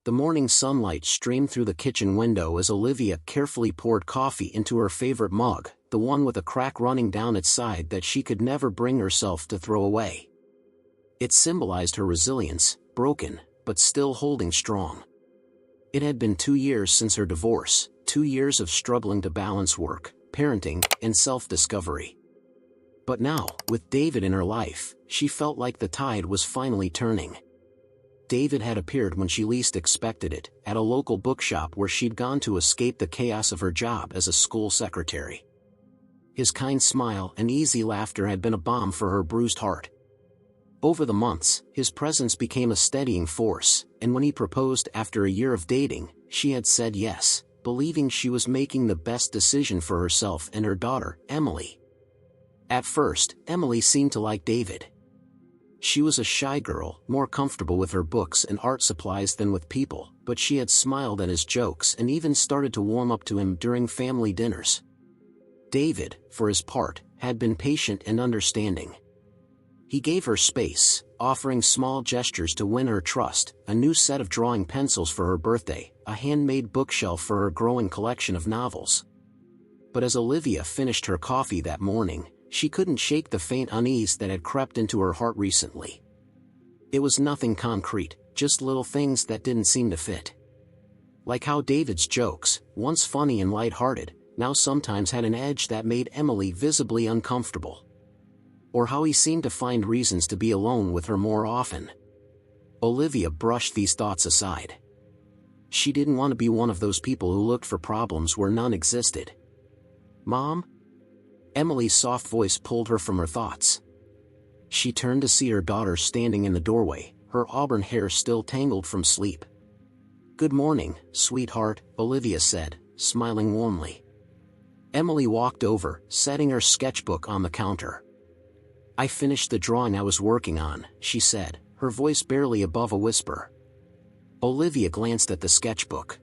The morning sunlight streamed through the kitchen window as Olivia carefully poured coffee into her favorite mug, the one with a crack running down its side that she could never bring herself to throw away. It symbolized her resilience, broken, but still holding strong. It had been 2 years since her divorce, 2 years of struggling to balance work, parenting, and self-discovery. But now, with David in her life, she felt like the tide was finally turning. David had appeared when she least expected it, at a local bookshop where she'd gone to escape the chaos of her job as a school secretary. His kind smile and easy laughter had been a balm for her bruised heart. Over the months, his presence became a steadying force, and when he proposed after a year of dating, she had said yes, believing she was making the best decision for herself and her daughter, Emily. At first, Emily seemed to like David. She was a shy girl, more comfortable with her books and art supplies than with people, but she had smiled at his jokes and even started to warm up to him during family dinners. David, for his part, had been patient and understanding. He gave her space, offering small gestures to win her trust, a new set of drawing pencils for her birthday, a handmade bookshelf for her growing collection of novels. But as Olivia finished her coffee that morning, she couldn't shake the faint unease that had crept into her heart recently. It was nothing concrete, just little things that didn't seem to fit. Like how David's jokes, once funny and light-hearted, now sometimes had an edge that made Emily visibly uncomfortable. Or how he seemed to find reasons to be alone with her more often. Olivia brushed these thoughts aside. She didn't want to be one of those people who looked for problems where none existed. "Mom?" Emily's soft voice pulled her from her thoughts. She turned to see her daughter standing in the doorway, her auburn hair still tangled from sleep. "Good morning, sweetheart," Olivia said, smiling warmly. Emily walked over, setting her sketchbook on the counter. "I finished the drawing I was working on," she said, her voice barely above a whisper. Olivia glanced at the sketchbook.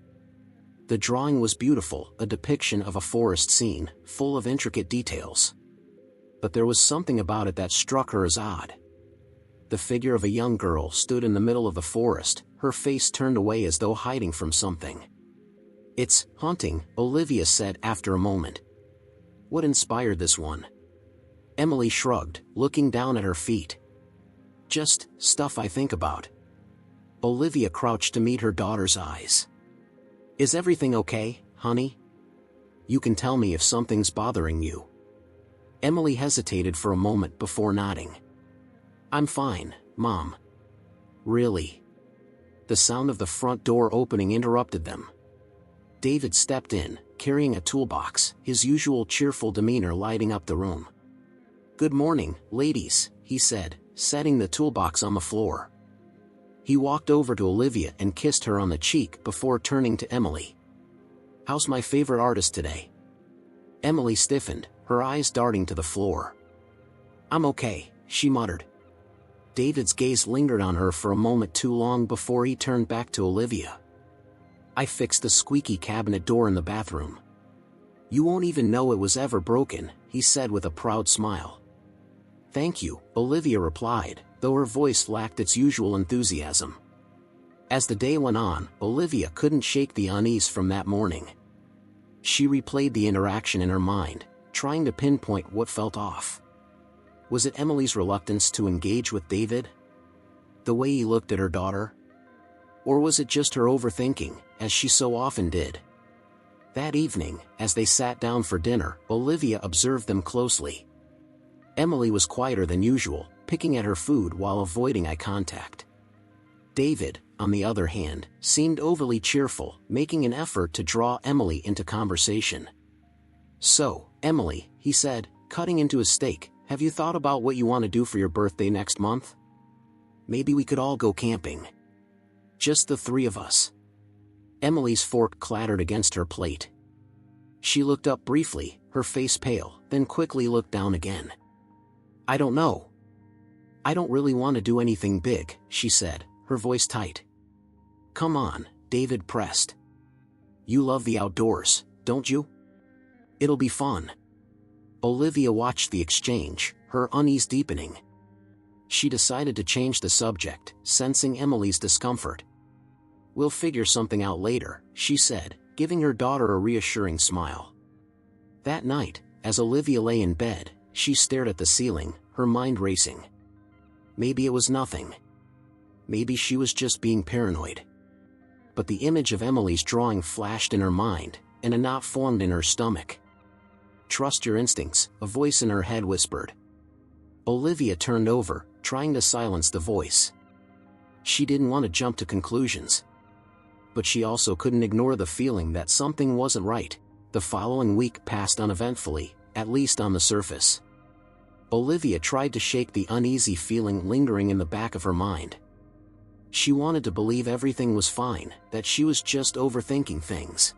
The drawing was beautiful, a depiction of a forest scene, full of intricate details. But there was something about it that struck her as odd. The figure of a young girl stood in the middle of the forest, her face turned away as though hiding from something. "It's haunting," Olivia said after a moment. "What inspired this one?" Emily shrugged, looking down at her feet. "Just stuff I think about." Olivia crouched to meet her daughter's eyes. "Is everything okay, honey? You can tell me if something's bothering you." Emily hesitated for a moment before nodding. "I'm fine, Mom." "Really?" The sound of the front door opening interrupted them. David stepped in, carrying a toolbox, his usual cheerful demeanor lighting up the room. "Good morning, ladies," he said, setting the toolbox on the floor. He walked over to Olivia and kissed her on the cheek before turning to Emily. "How's my favorite artist today?" Emily stiffened, her eyes darting to the floor. "I'm okay," she muttered. David's gaze lingered on her for a moment too long before he turned back to Olivia. "I fixed the squeaky cabinet door in the bathroom. You won't even know it was ever broken," he said with a proud smile. "Thank you," Olivia replied, though her voice lacked its usual enthusiasm. As the day went on, Olivia couldn't shake the unease from that morning. She replayed the interaction in her mind, trying to pinpoint what felt off. Was it Emily's reluctance to engage with David? The way he looked at her daughter? Or was it just her overthinking, as she so often did? That evening, as they sat down for dinner, Olivia observed them closely. Emily was quieter than usual, picking at her food while avoiding eye contact. David, on the other hand, seemed overly cheerful, making an effort to draw Emily into conversation. "So, Emily," he said, cutting into his steak, "have you thought about what you want to do for your birthday next month? Maybe we could all go camping. Just the three of us." Emily's fork clattered against her plate. She looked up briefly, her face pale, then quickly looked down again. "I don't know. I don't really want to do anything big," she said, her voice tight. "Come on," David pressed. "You love the outdoors, don't you? It'll be fun." Olivia watched the exchange, her unease deepening. She decided to change the subject, sensing Emily's discomfort. We'll figure something out later, she said, giving her daughter a reassuring smile. That night, as Olivia lay in bed, she stared at the ceiling, her mind racing. Maybe it was nothing. Maybe she was just being paranoid. But the image of Emily's drawing flashed in her mind, and a knot formed in her stomach. Trust your instincts, a voice in her head whispered. Olivia turned over, trying to silence the voice. She didn't want to jump to conclusions. But she also couldn't ignore the feeling that something wasn't right. The following week passed uneventfully, at least on the surface. Olivia tried to shake the uneasy feeling lingering in the back of her mind. She wanted to believe everything was fine, that she was just overthinking things.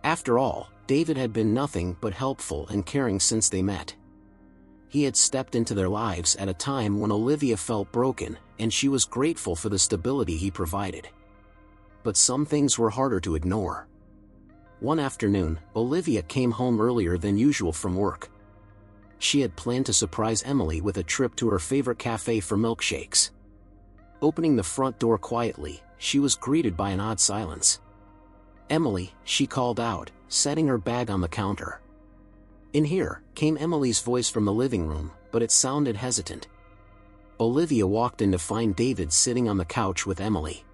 After all, David had been nothing but helpful and caring since they met. He had stepped into their lives at a time when Olivia felt broken, and she was grateful for the stability he provided. But some things were harder to ignore. One afternoon, Olivia came home earlier than usual from work. She had planned to surprise Emily with a trip to her favorite cafe for milkshakes. Opening the front door quietly, she was greeted by an odd silence. "Emily," she called out, setting her bag on the counter. "In here," came Emily's voice from the living room, but it sounded hesitant. Olivia walked in to find David sitting on the couch with Emily.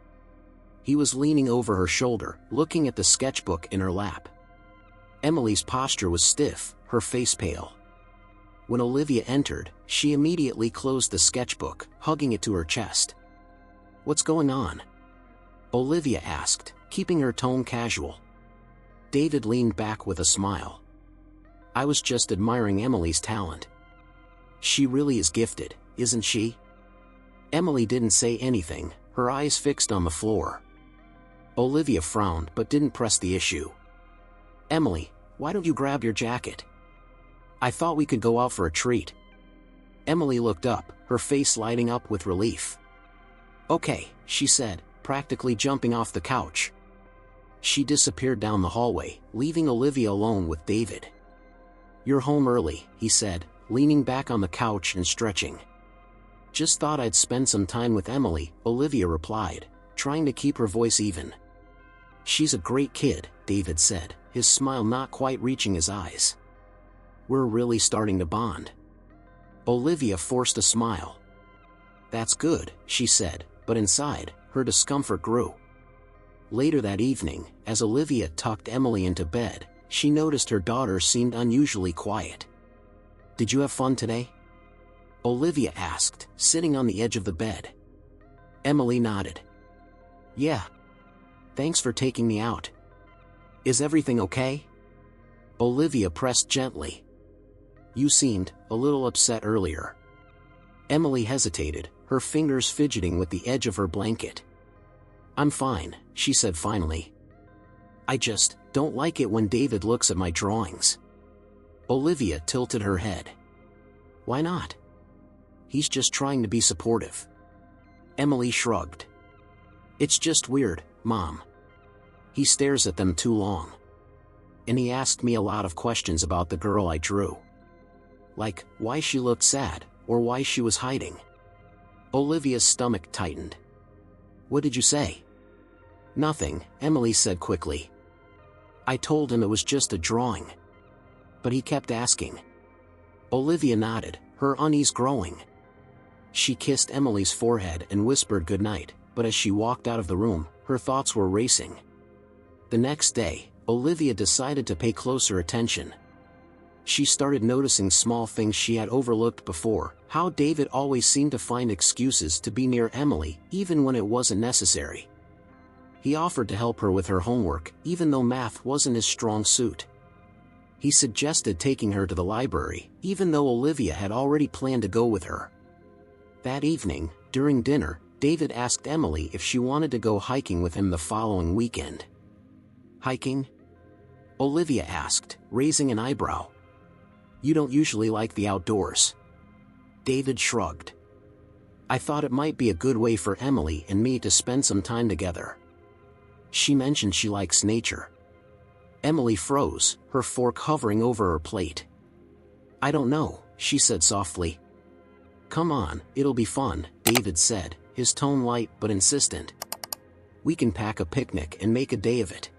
He was leaning over her shoulder, looking at the sketchbook in her lap. Emily's posture was stiff, her face pale. When Olivia entered, she immediately closed the sketchbook, hugging it to her chest. "What's going on?" Olivia asked, keeping her tone casual. David leaned back with a smile. "I was just admiring Emily's talent. She really is gifted, isn't she?" Emily didn't say anything, her eyes fixed on the floor. Olivia frowned but didn't press the issue. "Emily, why don't you grab your jacket? I thought we could go out for a treat." Emily looked up, her face lighting up with relief. "Okay," she said, practically jumping off the couch. She disappeared down the hallway, leaving Olivia alone with David. "You're home early," he said, leaning back on the couch and stretching. "Just thought I'd spend some time with Emily," Olivia replied, trying to keep her voice even. "She's a great kid," David said, his smile not quite reaching his eyes. "We're really starting to bond." Olivia forced a smile. "That's good," she said, but inside, her discomfort grew. Later that evening, as Olivia tucked Emily into bed, she noticed her daughter seemed unusually quiet. "Did you have fun today?" Olivia asked, sitting on the edge of the bed. Emily nodded. "Yeah. Thanks for taking me out. Is everything okay?" Olivia pressed gently. "You seemed a little upset earlier." Emily hesitated, her fingers fidgeting with the edge of her blanket. "I'm fine," she said finally. "I just don't like it when David looks at my drawings." Olivia tilted her head. "Why not?" "He's just trying to be supportive." Emily shrugged. "It's just weird, Mom. He stares at them too long. And he asked me a lot of questions about the girl I drew. Like, why she looked sad, or why she was hiding." Olivia's stomach tightened. "What did you say?" "Nothing," Emily said quickly. "I told him it was just a drawing. But he kept asking." Olivia nodded, her unease growing. She kissed Emily's forehead and whispered goodnight, but as she walked out of the room, her thoughts were racing. The next day, Olivia decided to pay closer attention. She started noticing small things she had overlooked before, how David always seemed to find excuses to be near Emily, even when it wasn't necessary. He offered to help her with her homework, even though math wasn't his strong suit. He suggested taking her to the library, even though Olivia had already planned to go with her. That evening, during dinner, David asked Emily if she wanted to go hiking with him the following weekend. "Hiking?" Olivia asked, raising an eyebrow. "You don't usually like the outdoors." David shrugged. "I thought it might be a good way for Emily and me to spend some time together. She mentioned she likes nature." Emily froze, her fork hovering over her plate. "I don't know," she said softly. "Come on, it'll be fun," David said, his tone light but insistent. We can pack a picnic and make a day of it."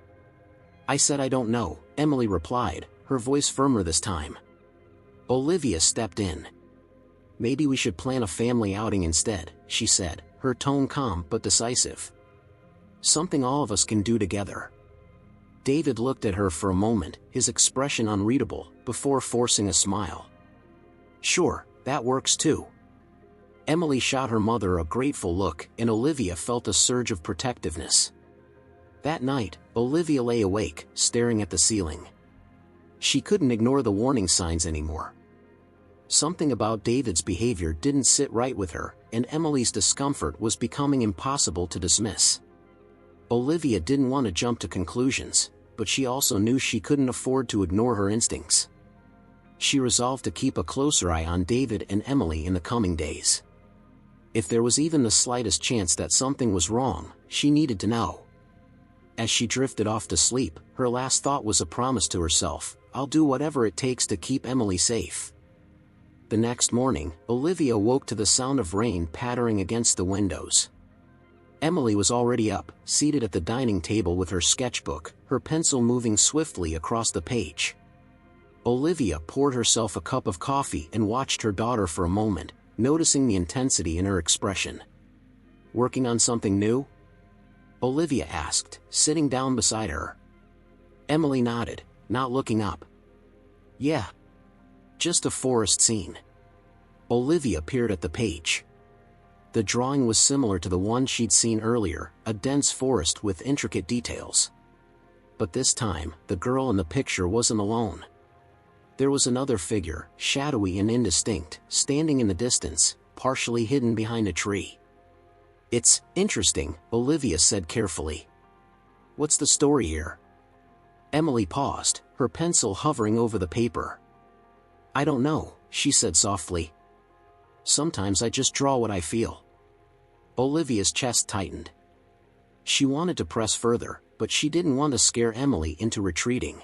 "I said I don't know," Emily replied, her voice firmer this time. Olivia stepped in. "Maybe we should plan a family outing instead," she said, her tone calm but decisive. "Something all of us can do together." David looked at her for a moment, his expression unreadable, before forcing a smile. "Sure, that works too." Emily shot her mother a grateful look, and Olivia felt a surge of protectiveness. That night, Olivia lay awake, staring at the ceiling. She couldn't ignore the warning signs anymore. Something about David's behavior didn't sit right with her, and Emily's discomfort was becoming impossible to dismiss. Olivia didn't want to jump to conclusions, but she also knew she couldn't afford to ignore her instincts. She resolved to keep a closer eye on David and Emily in the coming days. If there was even the slightest chance that something was wrong, she needed to know. As she drifted off to sleep, her last thought was a promise to herself: "I'll do whatever it takes to keep Emily safe." The next morning, Olivia woke to the sound of rain pattering against the windows. Emily was already up, seated at the dining table with her sketchbook, her pencil moving swiftly across the page. Olivia poured herself a cup of coffee and watched her daughter for a moment, noticing the intensity in her expression. "Working on something new?" Olivia asked, sitting down beside her. Emily nodded, not looking up. "Yeah. Just a forest scene." Olivia peered at the page. The drawing was similar to the one she'd seen earlier, a dense forest with intricate details. But this time, the girl in the picture wasn't alone. There was another figure, shadowy and indistinct, standing in the distance, partially hidden behind a tree. "It's interesting," Olivia said carefully. "What's the story here?" Emily paused, her pencil hovering over the paper. "I don't know," she said softly. "Sometimes I just draw what I feel." Olivia's chest tightened. She wanted to press further, but she didn't want to scare Emily into retreating.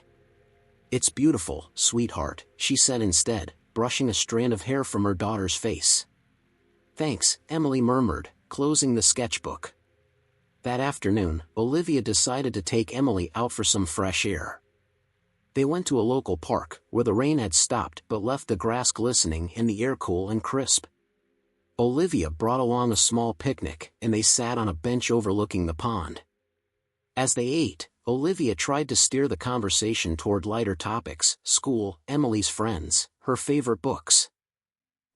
"It's beautiful, sweetheart," she said instead, brushing a strand of hair from her daughter's face. "Thanks," Emily murmured, closing the sketchbook. That afternoon, Olivia decided to take Emily out for some fresh air. They went to a local park, where the rain had stopped but left the grass glistening and the air cool and crisp. Olivia brought along a small picnic, and they sat on a bench overlooking the pond. As they ate, Olivia tried to steer the conversation toward lighter topics: school, Emily's friends, her favorite books.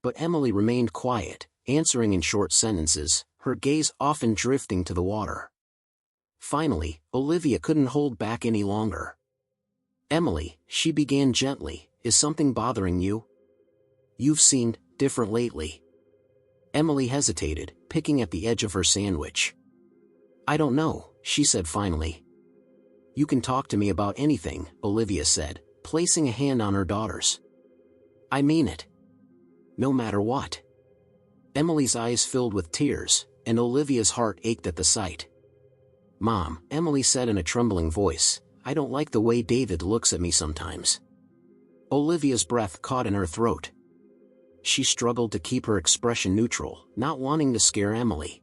But Emily remained quiet, answering in short sentences, her gaze often drifting to the water. Finally, Olivia couldn't hold back any longer. "Emily," she began gently, "is something bothering you? You've seemed different lately." Emily hesitated, picking at the edge of her sandwich. "I don't know," she said finally. "You can talk to me about anything," Olivia said, placing a hand on her daughter's. "I mean it. No matter what." Emily's eyes filled with tears, and Olivia's heart ached at the sight. "Mom," Emily said in a trembling voice, "I don't like the way David looks at me sometimes." Olivia's breath caught in her throat. She struggled to keep her expression neutral, not wanting to scare Emily.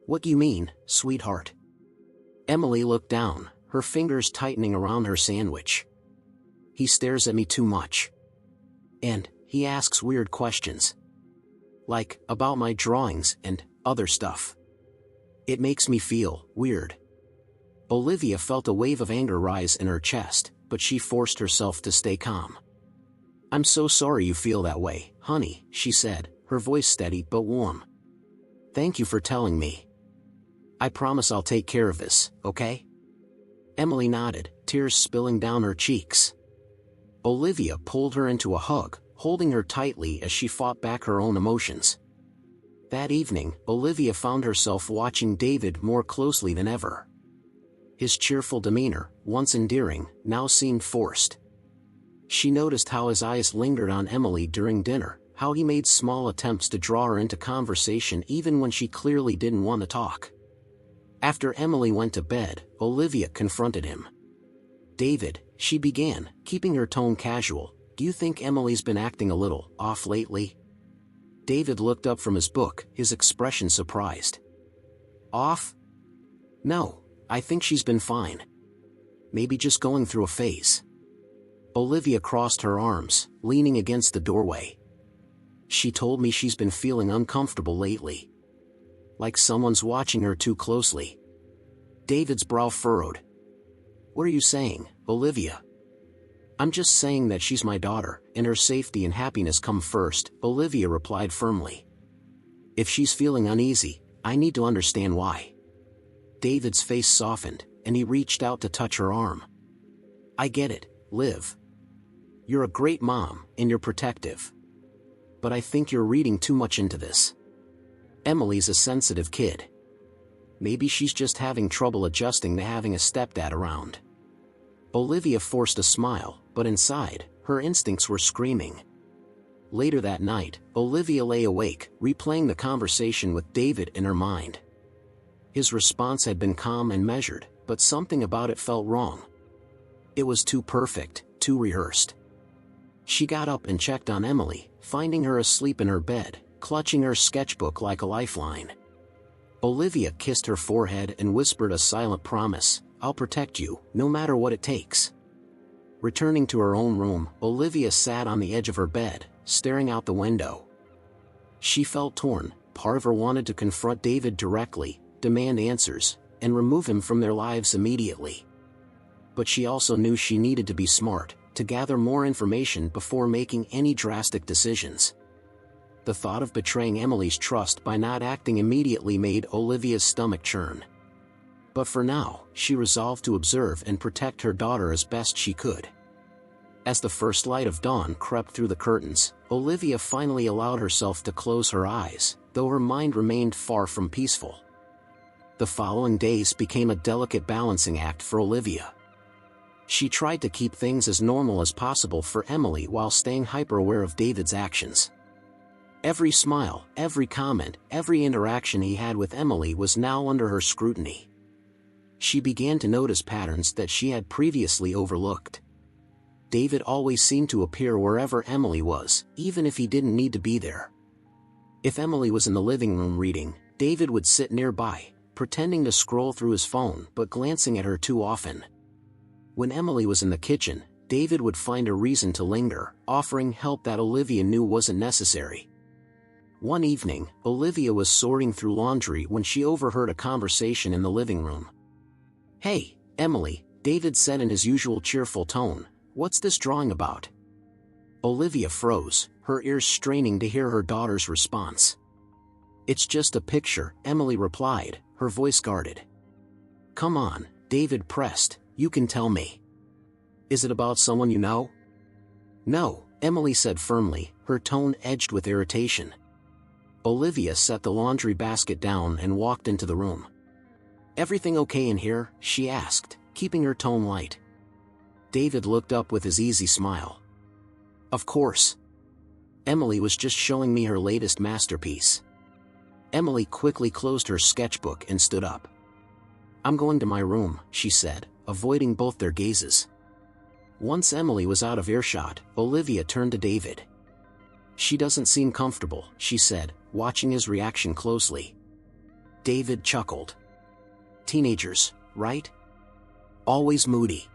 "What do you mean, sweetheart?" Emily looked down, her fingers tightening around her sandwich. "He stares at me too much. And he asks weird questions. Like, about my drawings and other stuff. It makes me feel weird." Olivia felt a wave of anger rise in her chest, but she forced herself to stay calm. "I'm so sorry you feel that way, honey," she said, her voice steady but warm. "Thank you for telling me. I promise I'll take care of this, okay?" Emily nodded, tears spilling down her cheeks. Olivia pulled her into a hug, holding her tightly as she fought back her own emotions. That evening, Olivia found herself watching David more closely than ever. His cheerful demeanor, once endearing, now seemed forced. She noticed how his eyes lingered on Emily during dinner, how he made small attempts to draw her into conversation even when she clearly didn't want to talk. After Emily went to bed, Olivia confronted him. "David," she began, keeping her tone casual, "do you think Emily's been acting a little off lately?" David looked up from his book, his expression surprised. "Off?" No, I think she's been fine. Maybe just going through a phase. Olivia crossed her arms, leaning against the doorway. She told me she's been feeling uncomfortable lately. Like someone's watching her too closely. David's brow furrowed. What are you saying, Olivia? I'm just saying that she's my daughter, and her safety and happiness come first, Olivia replied firmly. If she's feeling uneasy, I need to understand why. David's face softened, and he reached out to touch her arm. I get it, Liv. You're a great mom, and you're protective. But I think you're reading too much into this. Emily's a sensitive kid. Maybe she's just having trouble adjusting to having a stepdad around. Olivia forced a smile, but inside, her instincts were screaming. Later that night, Olivia lay awake, replaying the conversation with David in her mind. His response had been calm and measured, but something about it felt wrong. It was too perfect, too rehearsed. She got up and checked on Emily, finding her asleep in her bed, clutching her sketchbook like a lifeline. Olivia kissed her forehead and whispered a silent promise, I'll protect you, no matter what it takes. Returning to her own room, Olivia sat on the edge of her bed, staring out the window. She felt torn. Part of her wanted to confront David directly, demand answers, and remove him from their lives immediately. But she also knew she needed to be smart, to gather more information before making any drastic decisions. The thought of betraying Emily's trust by not acting immediately made Olivia's stomach churn. But for now, she resolved to observe and protect her daughter as best she could. As the first light of dawn crept through the curtains, Olivia finally allowed herself to close her eyes, though her mind remained far from peaceful. The following days became a delicate balancing act for Olivia. She tried to keep things as normal as possible for Emily while staying hyper-aware of David's actions. Every smile, every comment, every interaction he had with Emily was now under her scrutiny. She began to notice patterns that she had previously overlooked. David always seemed to appear wherever Emily was, even if he didn't need to be there. If Emily was in the living room reading, David would sit nearby, pretending to scroll through his phone but glancing at her too often. When Emily was in the kitchen, David would find a reason to linger, offering help that Olivia knew wasn't necessary. One evening, Olivia was sorting through laundry when she overheard a conversation in the living room. Hey, Emily, David said in his usual cheerful tone, what's this drawing about? Olivia froze, her ears straining to hear her daughter's response. It's just a picture, Emily replied, her voice guarded. Come on, David pressed, you can tell me. Is it about someone you know? No, Emily said firmly, her tone edged with irritation. Olivia set the laundry basket down and walked into the room. Everything okay in here? She asked, keeping her tone light. David looked up with his easy smile. Of course. Emily was just showing me her latest masterpiece. Emily quickly closed her sketchbook and stood up. I'm going to my room, she said, avoiding both their gazes. Once Emily was out of earshot, Olivia turned to David. She doesn't seem comfortable, she said, watching his reaction closely. David chuckled. Teenagers, right? Always moody.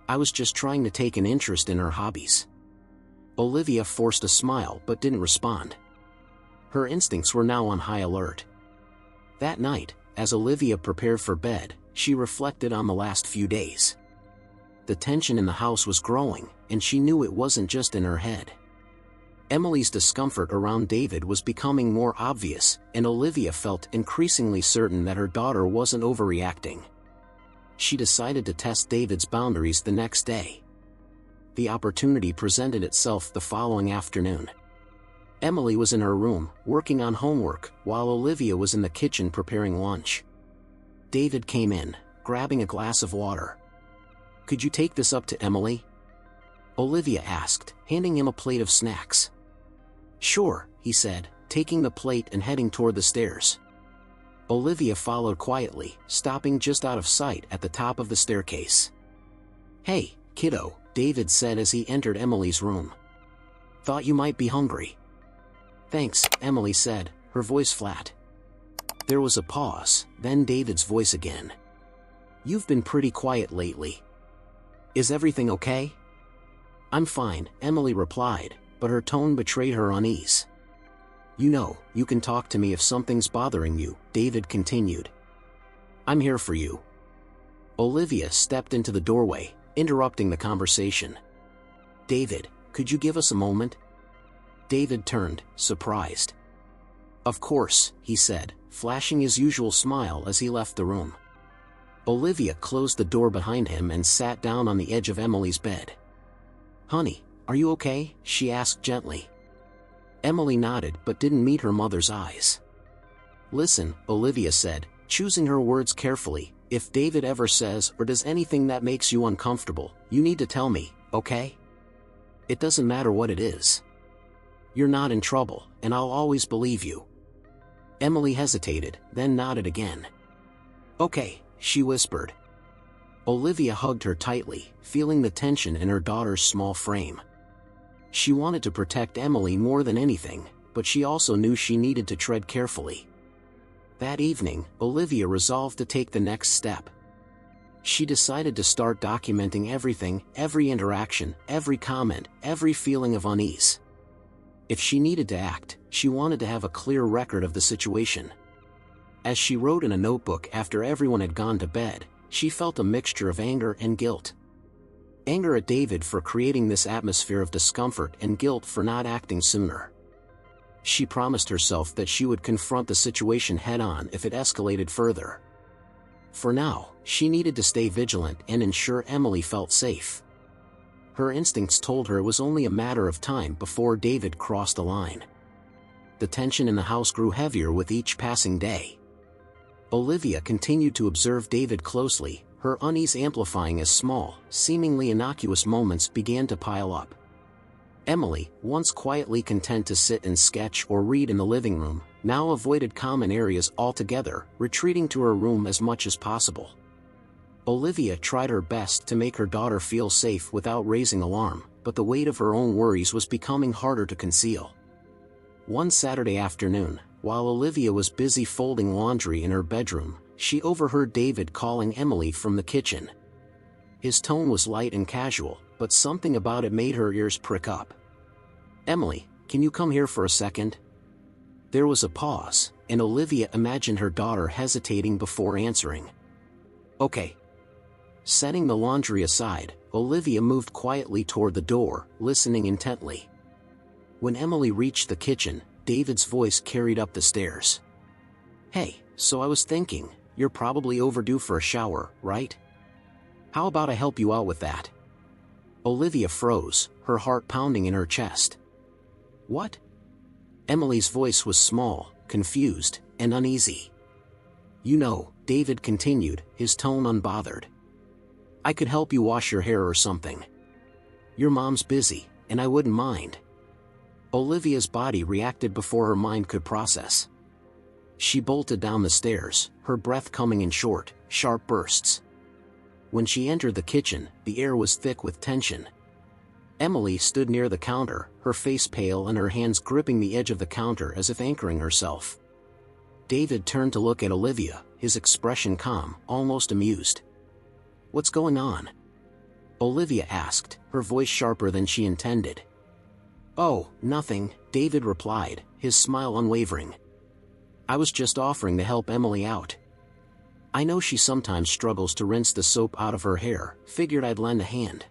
I was just trying to take an interest in her hobbies. Olivia forced a smile but didn't respond. Her instincts were now on high alert. That night, as Olivia prepared for bed, she reflected on the last few days. The tension in the house was growing, and she knew it wasn't just in her head. Emily's discomfort around David was becoming more obvious, and Olivia felt increasingly certain that her daughter wasn't overreacting. She decided to test David's boundaries the next day. The opportunity presented itself the following afternoon. Emily was in her room, working on homework, while Olivia was in the kitchen preparing lunch. David came in, grabbing a glass of water. Could you take this up to Emily? Olivia asked, handing him a plate of snacks. Sure, he said, taking the plate and heading toward the stairs. Olivia followed quietly, stopping just out of sight at the top of the staircase. Hey, kiddo, David said as he entered Emily's room. Thought you might be hungry. Thanks, Emily said, her voice flat. There was a pause, then David's voice again. "You've been pretty quiet lately. Is everything okay?" "I'm fine," Emily replied, but her tone betrayed her unease. "You know, you can talk to me if something's bothering you," David continued. "I'm here for you." Olivia stepped into the doorway, interrupting the conversation. "David, could you give us a moment?" David turned, surprised. "Of course," he said, flashing his usual smile as he left the room. Olivia closed the door behind him and sat down on the edge of Emily's bed. "Honey, are you okay?" she asked gently. Emily nodded but didn't meet her mother's eyes. "Listen," Olivia said, choosing her words carefully, "if David ever says or does anything that makes you uncomfortable, you need to tell me, okay? It doesn't matter what it is. You're not in trouble, and I'll always believe you." Emily hesitated, then nodded again. "Okay," she whispered. Olivia hugged her tightly, feeling the tension in her daughter's small frame. She wanted to protect Emily more than anything, but she also knew she needed to tread carefully. That evening, Olivia resolved to take the next step. She decided to start documenting everything, every interaction, every comment, every feeling of unease. If she needed to act, she wanted to have a clear record of the situation. As she wrote in a notebook after everyone had gone to bed, she felt a mixture of anger and guilt. Anger at David for creating this atmosphere of discomfort and guilt for not acting sooner. She promised herself that she would confront the situation head-on if it escalated further. For now, she needed to stay vigilant and ensure Emily felt safe. Her instincts told her it was only a matter of time before David crossed the line. The tension in the house grew heavier with each passing day. Olivia continued to observe David closely, her unease amplifying as small, seemingly innocuous moments began to pile up. Emily, once quietly content to sit and sketch or read in the living room, now avoided common areas altogether, retreating to her room as much as possible. Olivia tried her best to make her daughter feel safe without raising alarm, but the weight of her own worries was becoming harder to conceal. One Saturday afternoon, while Olivia was busy folding laundry in her bedroom, she overheard David calling Emily from the kitchen. His tone was light and casual, but something about it made her ears prick up. "Emily, can you come here for a second?" There was a pause, and Olivia imagined her daughter hesitating before answering. "Okay." Setting the laundry aside, Olivia moved quietly toward the door, listening intently. When Emily reached the kitchen, David's voice carried up the stairs. "Hey, so I was thinking, you're probably overdue for a shower, right? How about I help you out with that?" Olivia froze, her heart pounding in her chest. "What?" Emily's voice was small, confused, and uneasy. "You know," David continued, his tone unbothered. "I could help you wash your hair or something. Your mom's busy, and I wouldn't mind." Olivia's body reacted before her mind could process. She bolted down the stairs, her breath coming in short, sharp bursts. When she entered the kitchen, the air was thick with tension. Emily stood near the counter, her face pale and her hands gripping the edge of the counter as if anchoring herself. David turned to look at Olivia, his expression calm, almost amused. "What's going on?" Olivia asked, her voice sharper than she intended. "Oh, nothing," David replied, his smile unwavering. "I was just offering to help Emily out. I know she sometimes struggles to rinse the soap out of her hair, figured I'd lend a hand."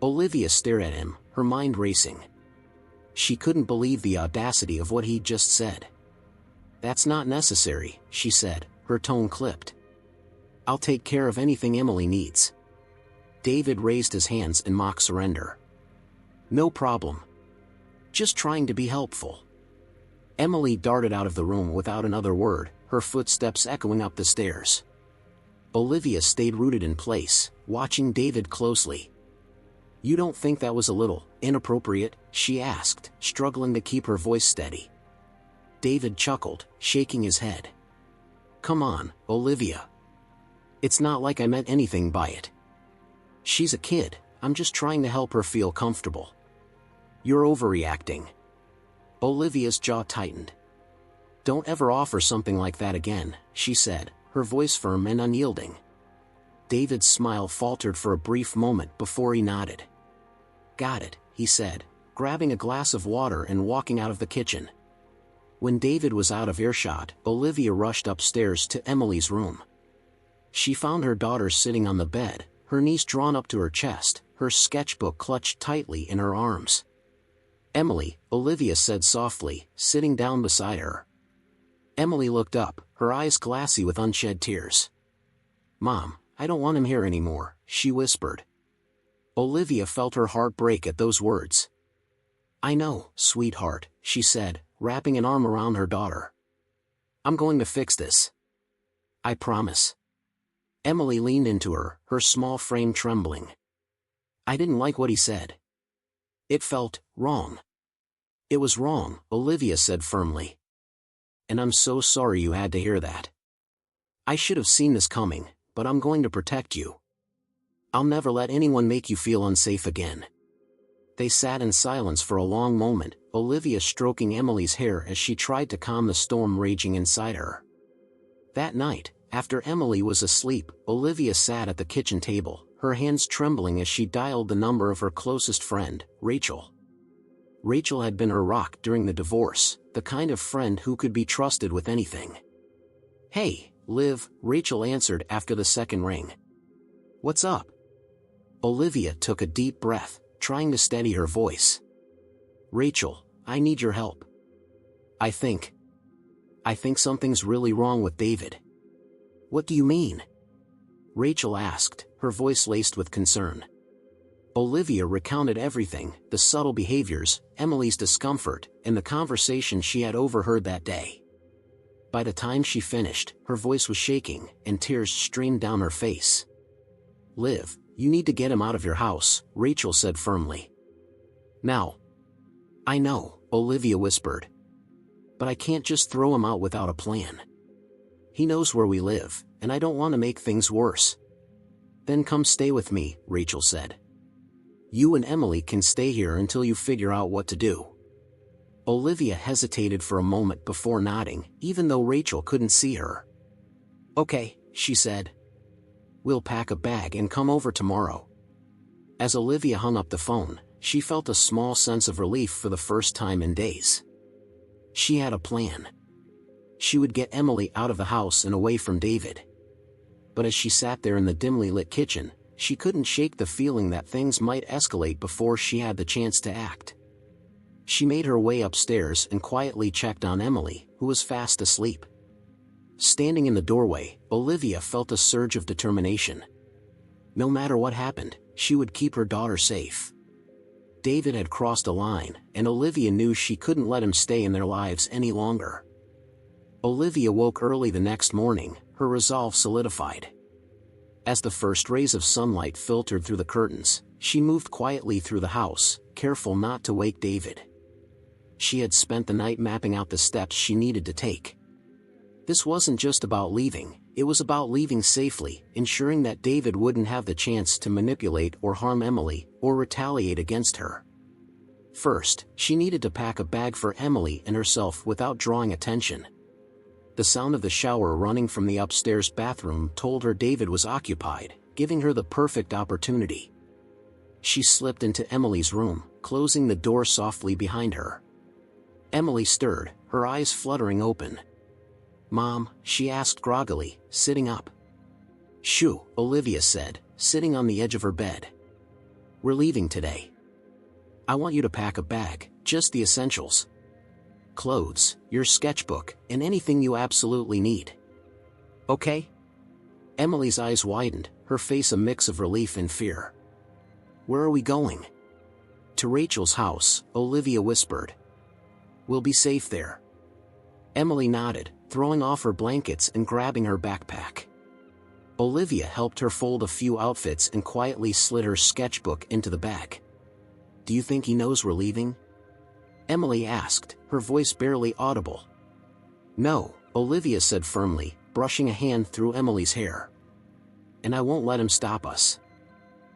Olivia stared at him, her mind racing. She couldn't believe the audacity of what he'd just said. "That's not necessary," she said, her tone clipped. "I'll take care of anything Emily needs." David raised his hands in mock surrender. "No problem. Just trying to be helpful." Emily darted out of the room without another word, her footsteps echoing up the stairs. Olivia stayed rooted in place, watching David closely. "You don't think that was a little inappropriate?" she asked, struggling to keep her voice steady. David chuckled, shaking his head. "Come on, Olivia. It's not like I meant anything by it. She's a kid, I'm just trying to help her feel comfortable." "You're overreacting." Olivia's jaw tightened. "Don't ever offer something like that again," she said, her voice firm and unyielding. David's smile faltered for a brief moment before he nodded. "Got it," he said, grabbing a glass of water and walking out of the kitchen. When David was out of earshot, Olivia rushed upstairs to Emily's room. She found her daughter sitting on the bed, her knees drawn up to her chest, her sketchbook clutched tightly in her arms. "Emily," Olivia said softly, sitting down beside her. Emily looked up, her eyes glassy with unshed tears. "Mom, I don't want him here anymore," she whispered. Olivia felt her heart break at those words. "I know, sweetheart," she said, wrapping an arm around her daughter. "I'm going to fix this. I promise." Emily leaned into her, her small frame trembling. "I didn't like what he said. It felt wrong." "It was wrong," Olivia said firmly. "And I'm so sorry you had to hear that. I should have seen this coming, but I'm going to protect you. I'll never let anyone make you feel unsafe again." They sat in silence for a long moment, Olivia stroking Emily's hair as she tried to calm the storm raging inside her. That night, after Emily was asleep, Olivia sat at the kitchen table, her hands trembling as she dialed the number of her closest friend, Rachel. Rachel had been her rock during the divorce, the kind of friend who could be trusted with anything. "Hey, Liv," Rachel answered after the second ring. "What's up?" Olivia took a deep breath, trying to steady her voice. "Rachel, I need your help. I think something's really wrong with David." "What do you mean?" Rachel asked, her voice laced with concern. Olivia recounted everything, the subtle behaviors, Emily's discomfort, and the conversation she had overheard that day. By the time she finished, her voice was shaking, and tears streamed down her face. "Liv, you need to get him out of your house," Rachel said firmly. "Now." "I know," Olivia whispered. "But I can't just throw him out without a plan. He knows where we live, and I don't want to make things worse." "Then come stay with me," Rachel said. "You and Emily can stay here until you figure out what to do." Olivia hesitated for a moment before nodding, even though Rachel couldn't see her. "Okay," she said. "We'll pack a bag and come over tomorrow." As Olivia hung up the phone, she felt a small sense of relief for the first time in days. She had a plan. She would get Emily out of the house and away from David. But as she sat there in the dimly lit kitchen, she couldn't shake the feeling that things might escalate before she had the chance to act. She made her way upstairs and quietly checked on Emily, who was fast asleep. Standing in the doorway, Olivia felt a surge of determination. No matter what happened, she would keep her daughter safe. David had crossed a line, and Olivia knew she couldn't let him stay in their lives any longer. Olivia woke early the next morning, her resolve solidified. As the first rays of sunlight filtered through the curtains, she moved quietly through the house, careful not to wake David. She had spent the night mapping out the steps she needed to take. This wasn't just about leaving, it was about leaving safely, ensuring that David wouldn't have the chance to manipulate or harm Emily, or retaliate against her. First, she needed to pack a bag for Emily and herself without drawing attention. The sound of the shower running from the upstairs bathroom told her David was occupied, giving her the perfect opportunity. She slipped into Emily's room, closing the door softly behind her. Emily stirred, her eyes fluttering open. "Mom," she asked groggily, sitting up. "Shoo," Olivia said, sitting on the edge of her bed. "We're leaving today. I want you to pack a bag, just the essentials. Clothes, your sketchbook, and anything you absolutely need. Okay?" Emily's eyes widened, her face a mix of relief and fear. "Where are we going?" "To Rachel's house," Olivia whispered. "We'll be safe there." Emily nodded, throwing off her blankets and grabbing her backpack. Olivia helped her fold a few outfits and quietly slid her sketchbook into the bag. "Do you think he knows we're leaving?" Emily asked, her voice barely audible. "No," Olivia said firmly, brushing a hand through Emily's hair. "And I won't let him stop us."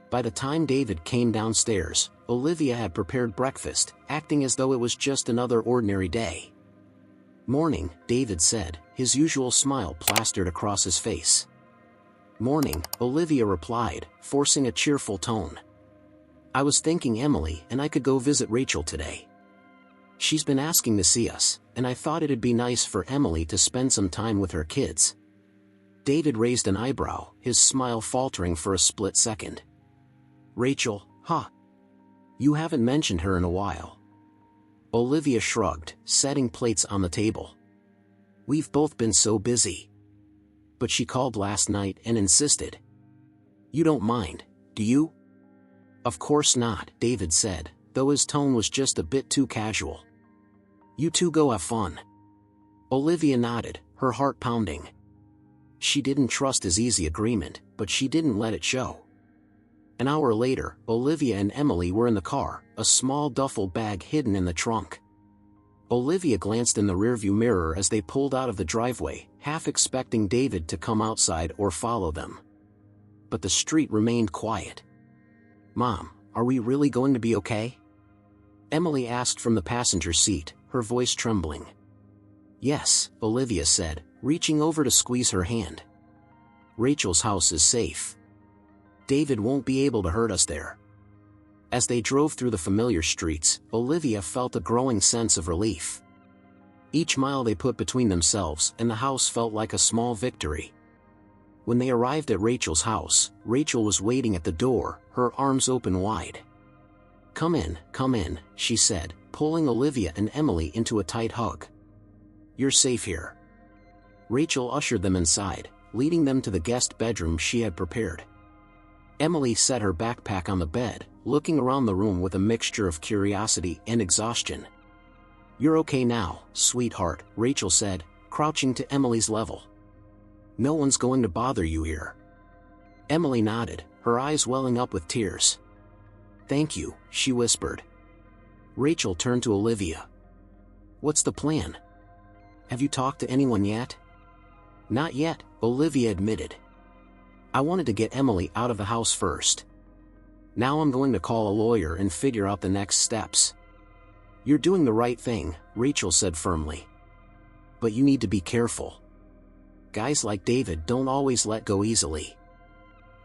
By the time David came downstairs, Olivia had prepared breakfast, acting as though it was just another ordinary day. "Morning," David said, his usual smile plastered across his face. "Morning," Olivia replied, forcing a cheerful tone. "I was thinking Emily and I could go visit Rachel today. She's been asking to see us, and I thought it'd be nice for Emily to spend some time with her kids." David raised an eyebrow, his smile faltering for a split second. "Rachel, huh? You haven't mentioned her in a while." Olivia shrugged, setting plates on the table. "We've both been so busy. But she called last night and insisted." "You don't mind, do you?" "Of course not," David said, though his tone was just a bit too casual. "You two go have fun." Olivia nodded, her heart pounding. She didn't trust his easy agreement, but she didn't let it show. An hour later, Olivia and Emily were in the car, a small duffel bag hidden in the trunk. Olivia glanced in the rearview mirror as they pulled out of the driveway, half expecting David to come outside or follow them. But the street remained quiet. "Mom, are we really going to be okay?" Emily asked from the passenger seat, her voice trembling. "Yes," Olivia said, reaching over to squeeze her hand. "Rachel's house is safe. David won't be able to hurt us there." As they drove through the familiar streets, Olivia felt a growing sense of relief. Each mile they put between themselves and the house felt like a small victory. When they arrived at Rachel's house, Rachel was waiting at the door, her arms open wide. Come in," she said, pulling Olivia and Emily into a tight hug. "You're safe here." Rachel ushered them inside, leading them to the guest bedroom she had prepared. Emily set her backpack on the bed, looking around the room with a mixture of curiosity and exhaustion. "You're okay now, sweetheart," Rachel said, crouching to Emily's level. "No one's going to bother you here." Emily nodded, her eyes welling up with tears. "Thank you," she whispered. Rachel turned to Olivia. "What's the plan? Have you talked to anyone yet?" "Not yet," Olivia admitted. "I wanted to get Emily out of the house first. Now I'm going to call a lawyer and figure out the next steps." "You're doing the right thing," Rachel said firmly. "But you need to be careful. Guys like David don't always let go easily."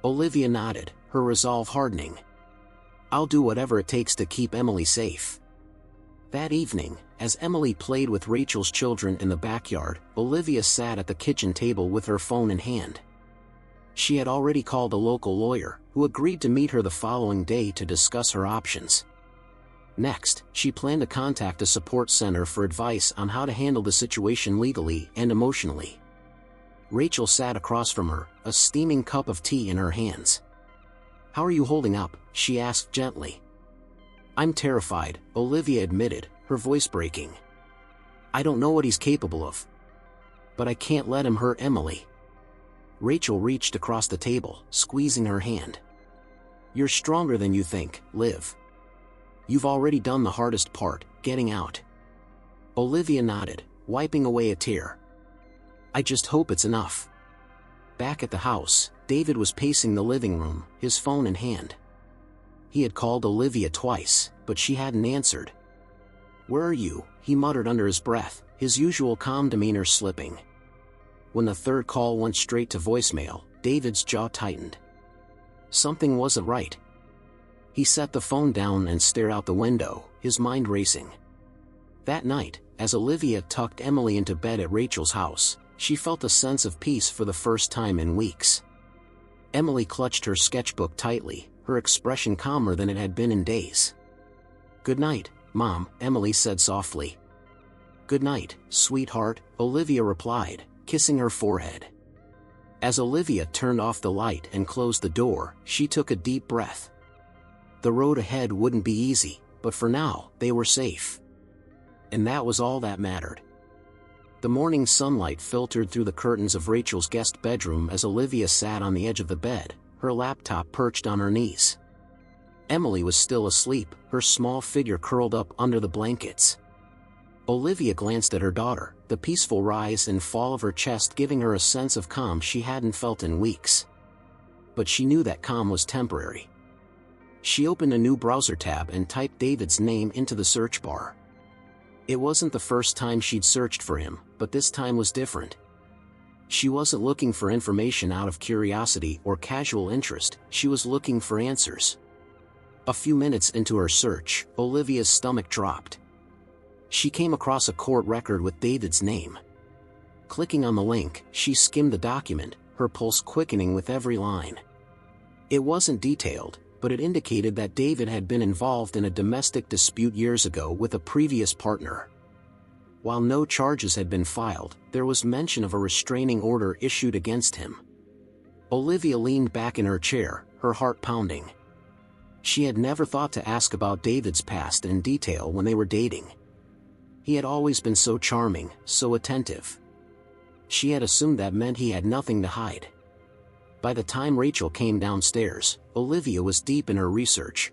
Olivia nodded, her resolve hardening. "I'll do whatever it takes to keep Emily safe." That evening, as Emily played with Rachel's children in the backyard, Olivia sat at the kitchen table with her phone in hand. She had already called a local lawyer, who agreed to meet her the following day to discuss her options. Next, she planned to contact a support center for advice on how to handle the situation legally and emotionally. Rachel sat across from her, a steaming cup of tea in her hands. "How are you holding up?" she asked gently. "I'm terrified," Olivia admitted, her voice breaking. "I don't know what he's capable of. But I can't let him hurt Emily." Rachel reached across the table, squeezing her hand. "You're stronger than you think, Liv. You've already done the hardest part, getting out." Olivia nodded, wiping away a tear. "I just hope it's enough." Back at the house, David was pacing the living room, his phone in hand. He had called Olivia twice, but she hadn't answered. "Where are you?" he muttered under his breath, his usual calm demeanor slipping. When the third call went straight to voicemail, David's jaw tightened. Something wasn't right. He set the phone down and stared out the window, his mind racing. That night, as Olivia tucked Emily into bed at Rachel's house, she felt a sense of peace for the first time in weeks. Emily clutched her sketchbook tightly, her expression calmer than it had been in days. "Good night, Mom," Emily said softly. "Good night, sweetheart," Olivia replied, kissing her forehead. As Olivia turned off the light and closed the door, she took a deep breath. The road ahead wouldn't be easy, but for now, they were safe. And that was all that mattered. The morning sunlight filtered through the curtains of Rachel's guest bedroom as Olivia sat on the edge of the bed, her laptop perched on her knees. Emily was still asleep, her small figure curled up under the blankets. Olivia glanced at her daughter, the peaceful rise and fall of her chest giving her a sense of calm she hadn't felt in weeks. But she knew that calm was temporary. She opened a new browser tab and typed David's name into the search bar. It wasn't the first time she'd searched for him, but this time was different. She wasn't looking for information out of curiosity or casual interest, she was looking for answers. A few minutes into her search, Olivia's stomach dropped. She came across a court record with David's name. Clicking on the link, she skimmed the document, her pulse quickening with every line. It wasn't detailed, but it indicated that David had been involved in a domestic dispute years ago with a previous partner. While no charges had been filed, there was mention of a restraining order issued against him. Olivia leaned back in her chair, her heart pounding. She had never thought to ask about David's past in detail when they were dating. He had always been so charming, so attentive. She had assumed that meant he had nothing to hide. By the time Rachel came downstairs, Olivia was deep in her research.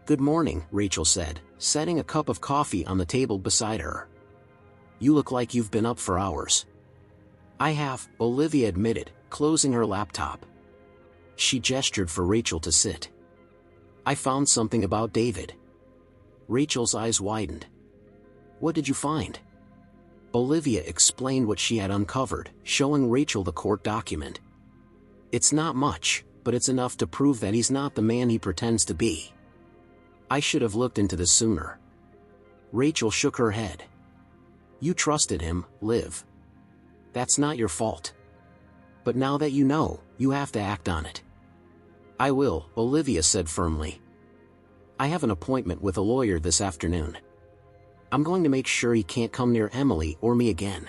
"Good morning," Rachel said, setting a cup of coffee on the table beside her. "You look like you've been up for hours." "I have," Olivia admitted, closing her laptop. She gestured for Rachel to sit. "I found something about David." Rachel's eyes widened. "What did you find?" Olivia explained what she had uncovered, showing Rachel the court document. "It's not much, but it's enough to prove that he's not the man he pretends to be." "I should have looked into this sooner." Rachel shook her head. "You trusted him, Liv. That's not your fault. But now that you know, you have to act on it." "I will," Olivia said firmly. "I have an appointment with a lawyer this afternoon. I'm going to make sure he can't come near Emily or me again."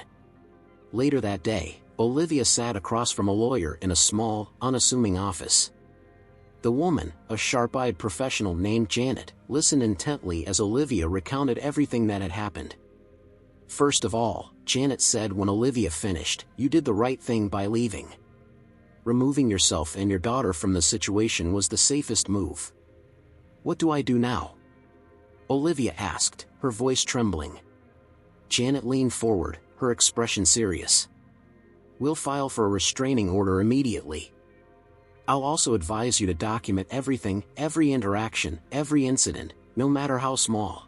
Later that day, Olivia sat across from a lawyer in a small, unassuming office. The woman, a sharp-eyed professional named Janet, listened intently as Olivia recounted everything that had happened. "First of all," Janet said when Olivia finished, "you did the right thing by leaving. Removing yourself and your daughter from the situation was the safest move." "What do I do now?" Olivia asked, her voice trembling. Janet leaned forward, her expression serious. "We'll file for a restraining order immediately. I'll also advise you to document everything, every interaction, every incident, no matter how small.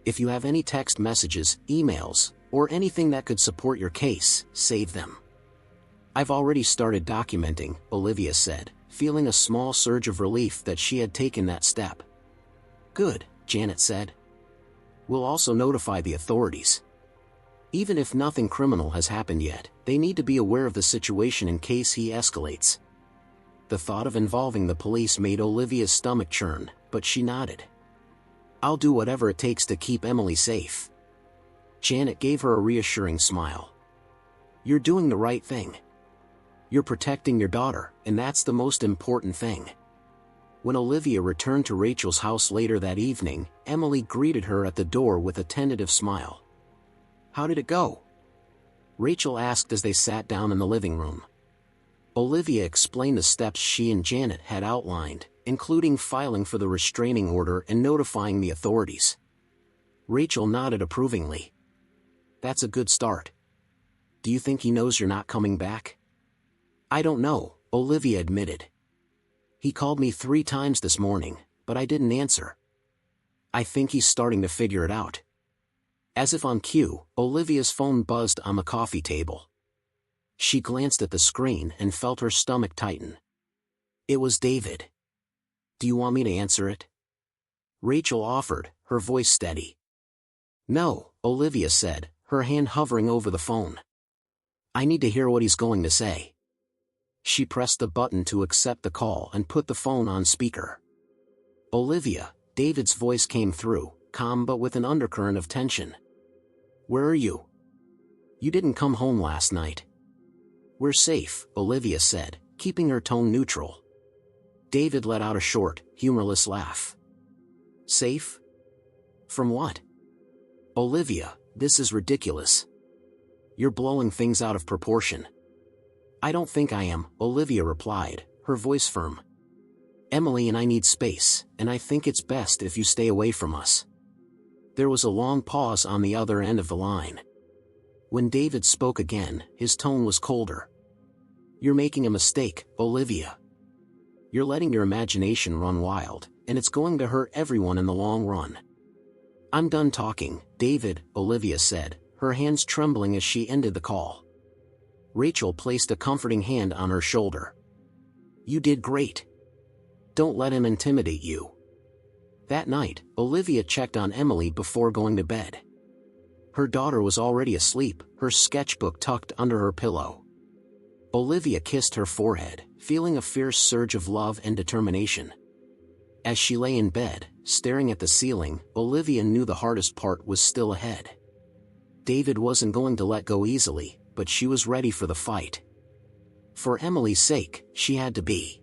If you have any text messages, emails, or anything that could support your case, save them." "I've already started documenting," Olivia said, feeling a small surge of relief that she had taken that step. "Good," Janet said. "We'll also notify the authorities. Even if nothing criminal has happened yet, they need to be aware of the situation in case he escalates." The thought of involving the police made Olivia's stomach churn, but she nodded. "I'll do whatever it takes to keep Emily safe." Janet gave her a reassuring smile. "You're doing the right thing. You're protecting your daughter, and that's the most important thing." When Olivia returned to Rachel's house later that evening, Emily greeted her at the door with a tentative smile. "How did it go?" Rachel asked as they sat down in the living room. Olivia explained the steps she and Janet had outlined, including filing for the restraining order and notifying the authorities. Rachel nodded approvingly. "That's a good start. Do you think he knows you're not coming back?" "I don't know," Olivia admitted. "He called me 3 times this morning, but I didn't answer. I think he's starting to figure it out." As if on cue, Olivia's phone buzzed on the coffee table. She glanced at the screen and felt her stomach tighten. It was David. "Do you want me to answer it?" Rachel offered, her voice steady. "No," Olivia said, her hand hovering over the phone. "I need to hear what he's going to say." She pressed the button to accept the call and put the phone on speaker. "Olivia," David's voice came through, calm but with an undercurrent of tension. "Where are you? You didn't come home last night." "We're safe," Olivia said, keeping her tone neutral. David let out a short, humorless laugh. "Safe? From what?" "Olivia, this is ridiculous. You're blowing things out of proportion." "I don't think I am," Olivia replied, her voice firm. "Emily and I need space, and I think it's best if you stay away from us." There was a long pause on the other end of the line. When David spoke again, his tone was colder. "You're making a mistake, Olivia. You're letting your imagination run wild, and it's going to hurt everyone in the long run. I'm done talking, David, Olivia said, her hands trembling as she ended the call. Rachel placed a comforting hand on her shoulder. You did great. Don't let him intimidate you. That night, Olivia checked on Emily before going to bed. Her daughter was already asleep, her sketchbook tucked under her pillow. Olivia kissed her forehead, feeling a fierce surge of love and determination. As she lay in bed, staring at the ceiling, Olivia knew the hardest part was still ahead. David wasn't going to let go easily, but she was ready for the fight. For Emily's sake, she had to be.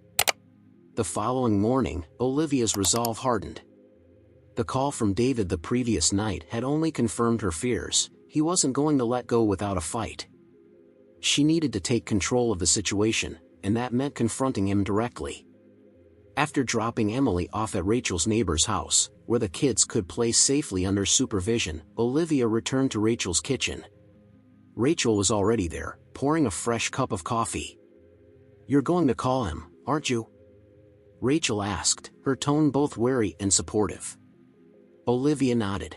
The following morning, Olivia's resolve hardened. The call from David the previous night had only confirmed her fears. He wasn't going to let go without a fight. She needed to take control of the situation, and that meant confronting him directly. After dropping Emily off at Rachel's neighbor's house, where the kids could play safely under supervision, Olivia returned to Rachel's kitchen. Rachel was already there, pouring a fresh cup of coffee. You're going to call him, aren't you? Rachel asked, her tone both wary and supportive. Olivia nodded.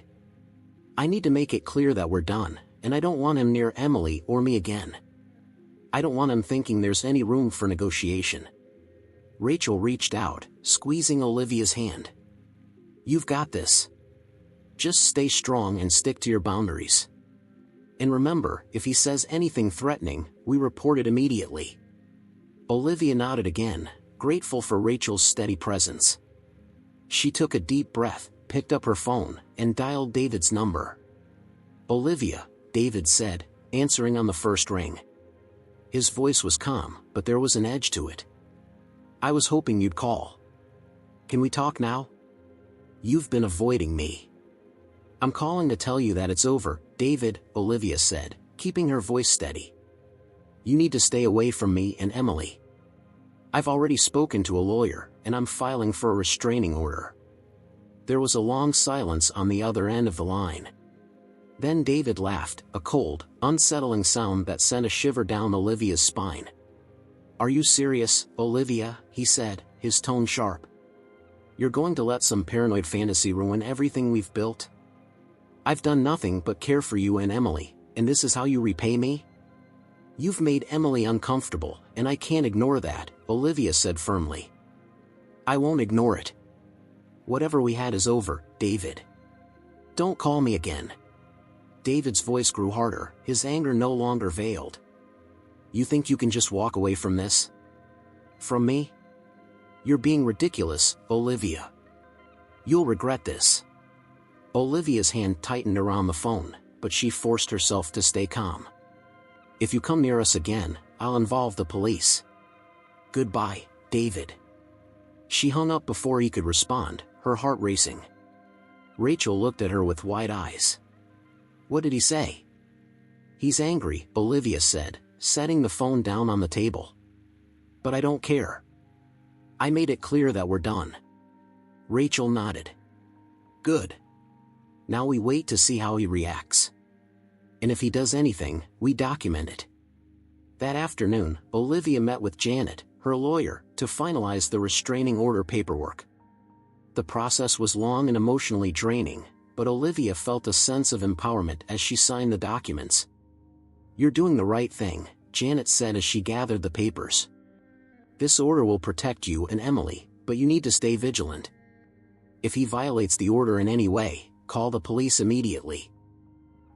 I need to make it clear that we're done, and I don't want him near Emily or me again. I don't want him thinking there's any room for negotiation. Rachel reached out, squeezing Olivia's hand. You've got this. Just stay strong and stick to your boundaries. And remember, if he says anything threatening, we report it immediately. Olivia nodded again, grateful for Rachel's steady presence. She took a deep breath, picked up her phone, and dialed David's number. Olivia, David said, answering on the first ring. His voice was calm, but there was an edge to it. I was hoping you'd call. Can we talk now? You've been avoiding me. I'm calling to tell you that it's over, David, Olivia said, keeping her voice steady. You need to stay away from me and Emily. I've already spoken to a lawyer, and I'm filing for a restraining order. There was a long silence on the other end of the line. Then David laughed, a cold, unsettling sound that sent a shiver down Olivia's spine. Are you serious, Olivia? He said, his tone sharp. You're going to let some paranoid fantasy ruin everything we've built? I've done nothing but care for you and Emily, and this is how you repay me? You've made Emily uncomfortable, and I can't ignore that, Olivia said firmly. I won't ignore it. Whatever we had is over, David. Don't call me again. David's voice grew harder, his anger no longer veiled. You think you can just walk away from this? From me? You're being ridiculous, Olivia. You'll regret this. Olivia's hand tightened around the phone, but she forced herself to stay calm. If you come near us again, I'll involve the police. Goodbye, David. She hung up before he could respond, her heart racing. Rachel looked at her with wide eyes. What did he say? He's angry, Olivia said, setting the phone down on the table. But I don't care. I made it clear that we're done. Rachel nodded. Good. Now we wait to see how he reacts. And if he does anything, we document it. That afternoon, Olivia met with Janet, her lawyer, to finalize the restraining order paperwork. The process was long and emotionally draining, but Olivia felt a sense of empowerment as she signed the documents. You're doing the right thing, Janet said as she gathered the papers. This order will protect you and Emily, but you need to stay vigilant. If he violates the order in any way, call the police immediately.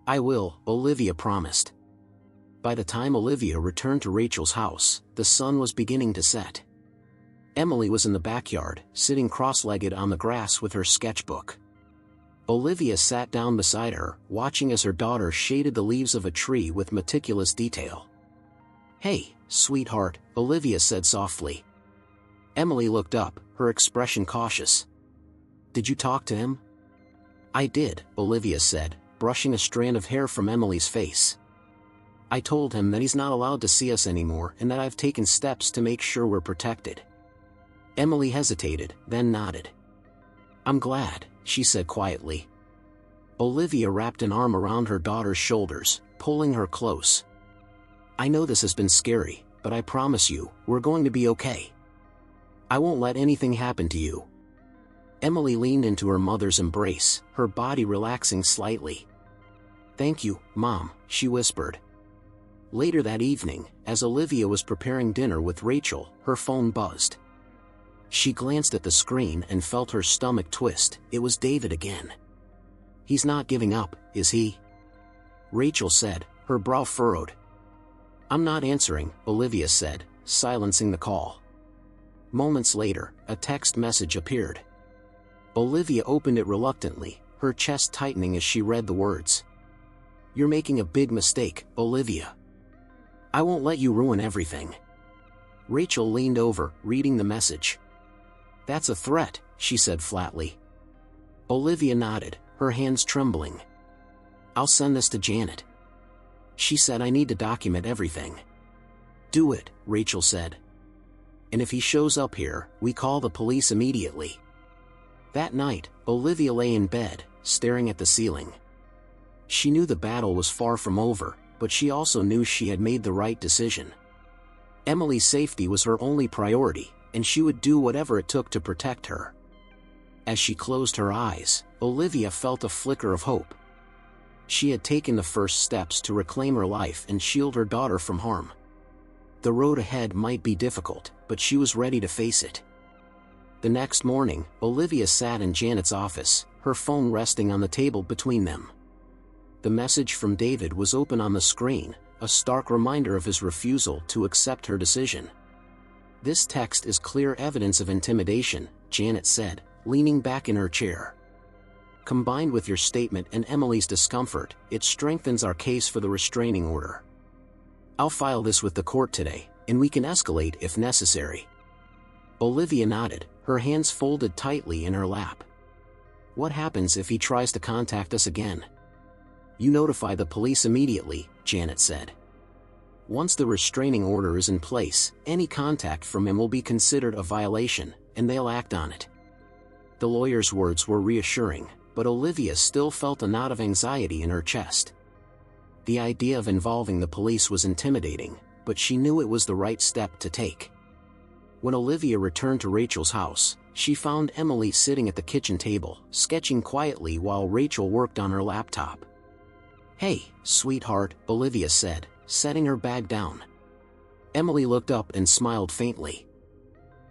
I will, Olivia promised. By the time Olivia returned to Rachel's house, the sun was beginning to set. Emily was in the backyard, sitting cross-legged on the grass with her sketchbook. Olivia sat down beside her, watching as her daughter shaded the leaves of a tree with meticulous detail. Hey, sweetheart, Olivia said softly. Emily looked up, her expression cautious. Did you talk to him? I did, Olivia said, brushing a strand of hair from Emily's face. I told him that he's not allowed to see us anymore and that I've taken steps to make sure we're protected. Emily hesitated, then nodded. I'm glad, she said quietly. Olivia wrapped an arm around her daughter's shoulders, pulling her close. I know this has been scary, but I promise you, we're going to be okay. I won't let anything happen to you. Emily leaned into her mother's embrace, her body relaxing slightly. "Thank you, Mom," she whispered. Later that evening, as Olivia was preparing dinner with Rachel, her phone buzzed. She glanced at the screen and felt her stomach twist. It was David again. "He's not giving up, is he?" Rachel said, her brow furrowed. "I'm not answering," Olivia said, silencing the call. Moments later, a text message appeared. Olivia opened it reluctantly, her chest tightening as she read the words. "You're making a big mistake, Olivia. I won't let you ruin everything." Rachel leaned over, reading the message. "That's a threat," she said flatly. Olivia nodded, her hands trembling. "I'll send this to Janet. She said I need to document everything." "Do it," Rachel said. "And if he shows up here, we call the police immediately." That night, Olivia lay in bed, staring at the ceiling. She knew the battle was far from over, but she also knew she had made the right decision. Emily's safety was her only priority, and she would do whatever it took to protect her. As she closed her eyes, Olivia felt a flicker of hope. She had taken the first steps to reclaim her life and shield her daughter from harm. The road ahead might be difficult, but she was ready to face it. The next morning, Olivia sat in Janet's office, her phone resting on the table between them. The message from David was open on the screen, a stark reminder of his refusal to accept her decision. "This text is clear evidence of intimidation," Janet said, leaning back in her chair. "Combined with your statement and Emily's discomfort, it strengthens our case for the restraining order. I'll file this with the court today, and we can escalate if necessary." Olivia nodded, her hands folded tightly in her lap. "What happens if he tries to contact us again?" "You notify the police immediately," Janet said. "Once the restraining order is in place, any contact from him will be considered a violation, and they'll act on it." The lawyer's words were reassuring, but Olivia still felt a knot of anxiety in her chest. The idea of involving the police was intimidating, but she knew it was the right step to take. When Olivia returned to Rachel's house, she found Emily sitting at the kitchen table, sketching quietly while Rachel worked on her laptop. "Hey, sweetheart," Olivia said, setting her bag down. Emily looked up and smiled faintly.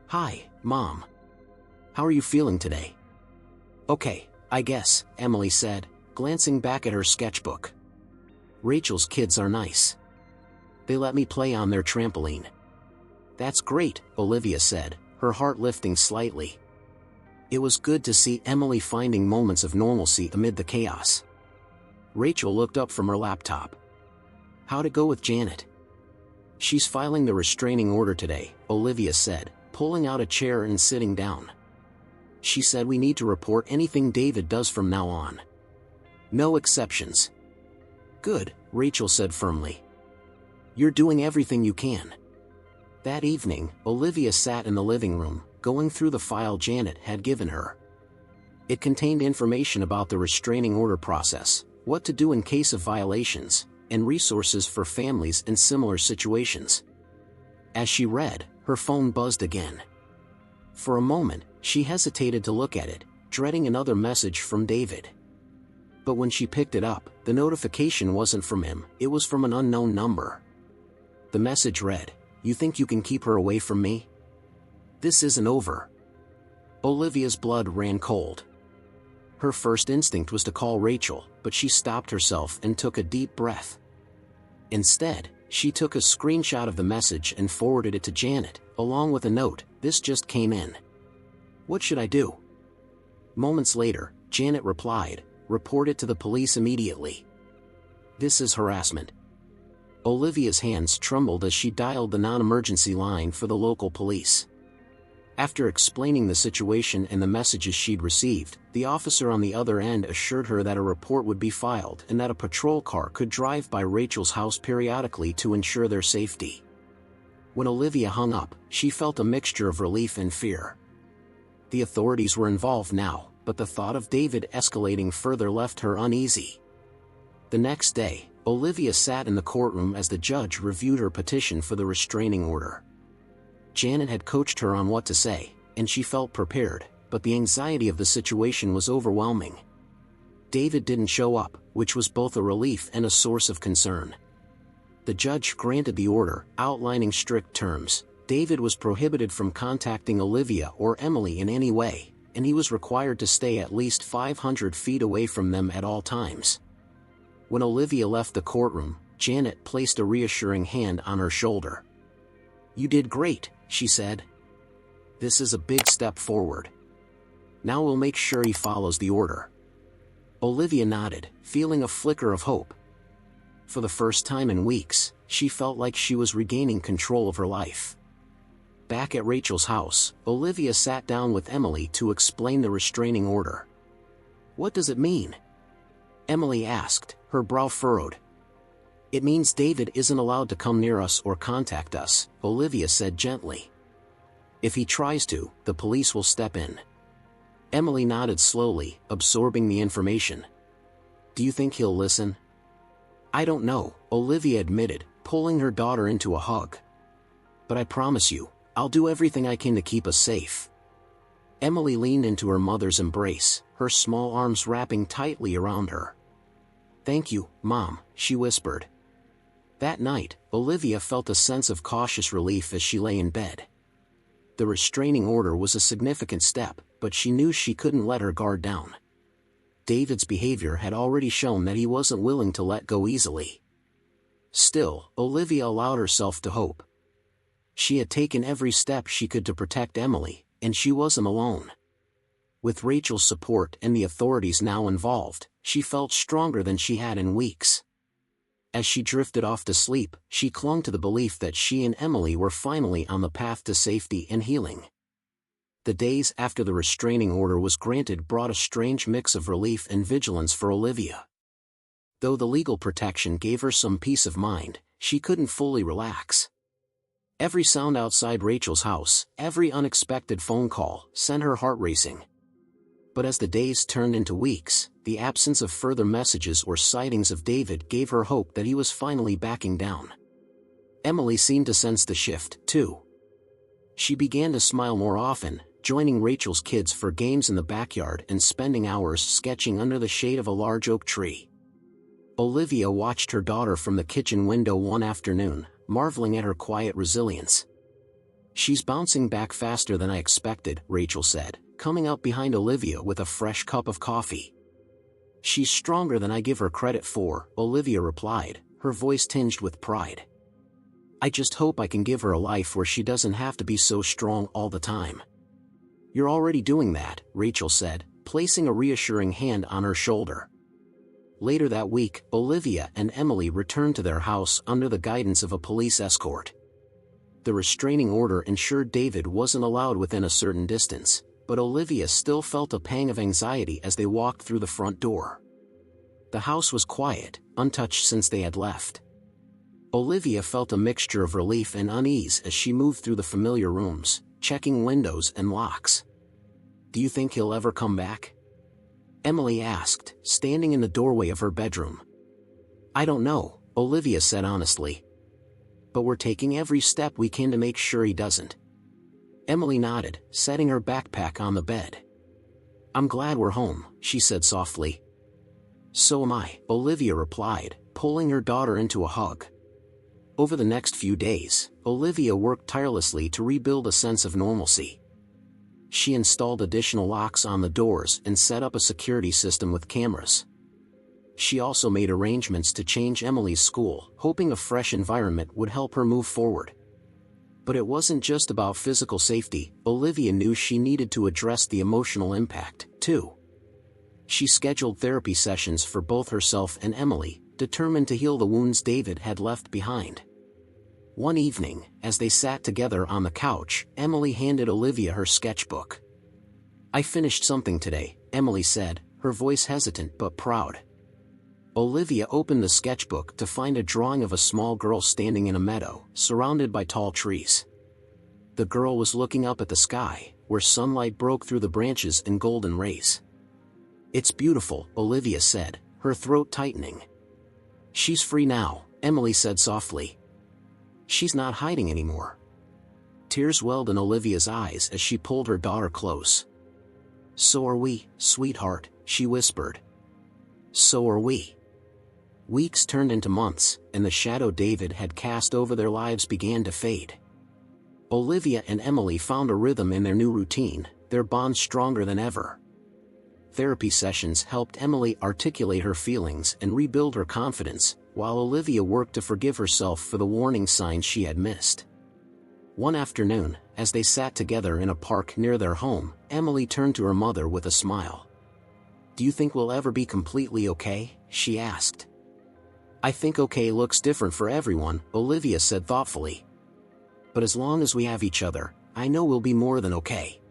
"Hi, Mom. How are you feeling today?" "Okay, I guess," Emily said, glancing back at her sketchbook. "Rachel's kids are nice. They let me play on their trampoline." "That's great," Olivia said, her heart lifting slightly. It was good to see Emily finding moments of normalcy amid the chaos. Rachel looked up from her laptop. "How'd it go with Janet?" "She's filing the restraining order today," Olivia said, pulling out a chair and sitting down. "She said we need to report anything David does from now on. No exceptions." "Good," Rachel said firmly. "You're doing everything you can." That evening, Olivia sat in the living room, going through the file Janet had given her. It contained information about the restraining order process, what to do in case of violations, and resources for families in similar situations. As she read, her phone buzzed again. For a moment, she hesitated to look at it, dreading another message from David. But when she picked it up, the notification wasn't from him, it was from an unknown number. The message read, "You think you can keep her away from me? This isn't over." Olivia's blood ran cold. Her first instinct was to call Rachel, but she stopped herself and took a deep breath. Instead, she took a screenshot of the message and forwarded it to Janet, along with a note, "This just came in. What should I do?" Moments later, Janet replied, "Report it to the police immediately. This is harassment." Olivia's hands trembled as she dialed the non-emergency line for the local police. After explaining the situation and the messages she'd received, the officer on the other end assured her that a report would be filed and that a patrol car could drive by Rachel's house periodically to ensure their safety. When Olivia hung up, she felt a mixture of relief and fear. The authorities were involved now, but the thought of David escalating further left her uneasy. The next day, Olivia sat in the courtroom as the judge reviewed her petition for the restraining order. Janet had coached her on what to say, and she felt prepared, but the anxiety of the situation was overwhelming. David didn't show up, which was both a relief and a source of concern. The judge granted the order, outlining strict terms. David was prohibited from contacting Olivia or Emily in any way, and he was required to stay at least 500 feet away from them at all times. When Olivia left the courtroom, Janet placed a reassuring hand on her shoulder. "You did great," she said. "This is a big step forward. Now we'll make sure he follows the order." Olivia nodded, feeling a flicker of hope. For the first time in weeks, she felt like she was regaining control of her life. Back at Rachel's house, Olivia sat down with Emily to explain the restraining order. "What does it mean?" Emily asked, her brow furrowed. "It means David isn't allowed to come near us or contact us," Olivia said gently. "If he tries to, the police will step in." Emily nodded slowly, absorbing the information. "Do you think he'll listen?" "I don't know," Olivia admitted, pulling her daughter into a hug. "But I promise you, I'll do everything I can to keep us safe." Emily leaned into her mother's embrace, her small arms wrapping tightly around her. "Thank you, Mom," she whispered. That night, Olivia felt a sense of cautious relief as she lay in bed. The restraining order was a significant step, but she knew she couldn't let her guard down. David's behavior had already shown that he wasn't willing to let go easily. Still, Olivia allowed herself to hope. She had taken every step she could to protect Emily, and she wasn't alone. With Rachel's support and the authorities now involved, she felt stronger than she had in weeks. As she drifted off to sleep, she clung to the belief that she and Emily were finally on the path to safety and healing. The days after the restraining order was granted brought a strange mix of relief and vigilance for Olivia. Though the legal protection gave her some peace of mind, she couldn't fully relax. Every sound outside Rachel's house, every unexpected phone call, sent her heart racing. But as the days turned into weeks, the absence of further messages or sightings of David gave her hope that he was finally backing down. Emily seemed to sense the shift, too. She began to smile more often, joining Rachel's kids for games in the backyard and spending hours sketching under the shade of a large oak tree. Olivia watched her daughter from the kitchen window one afternoon, marveling at her quiet resilience. "She's bouncing back faster than I expected," Rachel said, coming up behind Olivia with a fresh cup of coffee. "She's stronger than I give her credit for," Olivia replied, her voice tinged with pride. "I just hope I can give her a life where she doesn't have to be so strong all the time." "You're already doing that," Rachel said, placing a reassuring hand on her shoulder. Later that week, Olivia and Emily returned to their house under the guidance of a police escort. The restraining order ensured David wasn't allowed within a certain distance, but Olivia still felt a pang of anxiety as they walked through the front door. The house was quiet, untouched since they had left. Olivia felt a mixture of relief and unease as she moved through the familiar rooms, checking windows and locks. "Do you think he'll ever come back?" Emily asked, standing in the doorway of her bedroom. "I don't know," Olivia said honestly. "But we're taking every step we can to make sure he doesn't." Emily nodded, setting her backpack on the bed. "I'm glad we're home," she said softly. "So am I," Olivia replied, pulling her daughter into a hug. Over the next few days, Olivia worked tirelessly to rebuild a sense of normalcy. She installed additional locks on the doors and set up a security system with cameras. She also made arrangements to change Emily's school, hoping a fresh environment would help her move forward. But it wasn't just about physical safety. Olivia knew she needed to address the emotional impact, too. She scheduled therapy sessions for both herself and Emily, determined to heal the wounds David had left behind. One evening, as they sat together on the couch, Emily handed Olivia her sketchbook. "I finished something today," Emily said, her voice hesitant but proud. Olivia opened the sketchbook to find a drawing of a small girl standing in a meadow, surrounded by tall trees. The girl was looking up at the sky, where sunlight broke through the branches in golden rays. "It's beautiful," Olivia said, her throat tightening. "She's free now," Emily said softly. "She's not hiding anymore." Tears welled in Olivia's eyes as she pulled her daughter close. "So are we, sweetheart," she whispered. "So are we." Weeks turned into months, and the shadow David had cast over their lives began to fade. Olivia and Emily found a rhythm in their new routine, their bond stronger than ever. Therapy sessions helped Emily articulate her feelings and rebuild her confidence, while Olivia worked to forgive herself for the warning signs she had missed. One afternoon, as they sat together in a park near their home, Emily turned to her mother with a smile. "Do you think we'll ever be completely okay?" she asked. "I think okay looks different for everyone," Olivia said thoughtfully. "But as long as we have each other, I know we'll be more than okay."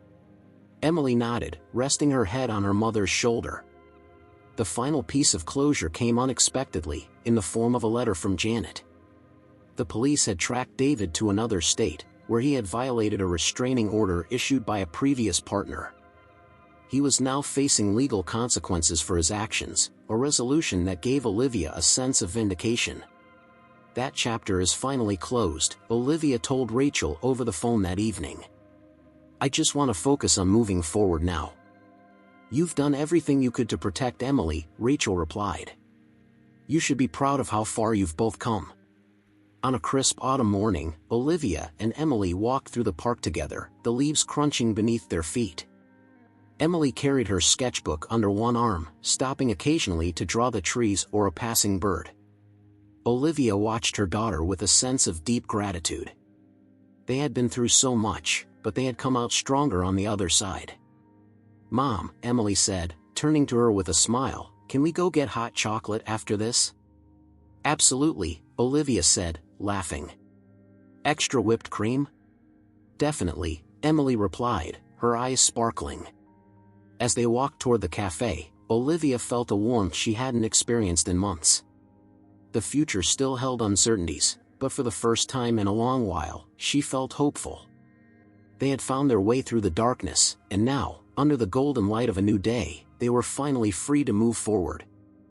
Emily nodded, resting her head on her mother's shoulder. The final piece of closure came unexpectedly, in the form of a letter from Janet. The police had tracked David to another state, where he had violated a restraining order issued by a previous partner. He was now facing legal consequences for his actions, a resolution that gave Olivia a sense of vindication. "That chapter is finally closed," Olivia told Rachel over the phone that evening. "I just want to focus on moving forward now." "You've done everything you could to protect Emily," Rachel replied. "You should be proud of how far you've both come." On a crisp autumn morning, Olivia and Emily walked through the park together, the leaves crunching beneath their feet. Emily carried her sketchbook under one arm, stopping occasionally to draw the trees or a passing bird. Olivia watched her daughter with a sense of deep gratitude. They had been through so much, but they had come out stronger on the other side. "Mom," Emily said, turning to her with a smile, "can we go get hot chocolate after this?" "Absolutely," Olivia said, laughing. "Extra whipped cream?" "Definitely," Emily replied, her eyes sparkling. As they walked toward the cafe, Olivia felt a warmth she hadn't experienced in months. The future still held uncertainties, but for the first time in a long while, she felt hopeful. They had found their way through the darkness, and now, under the golden light of a new day, they were finally free to move forward,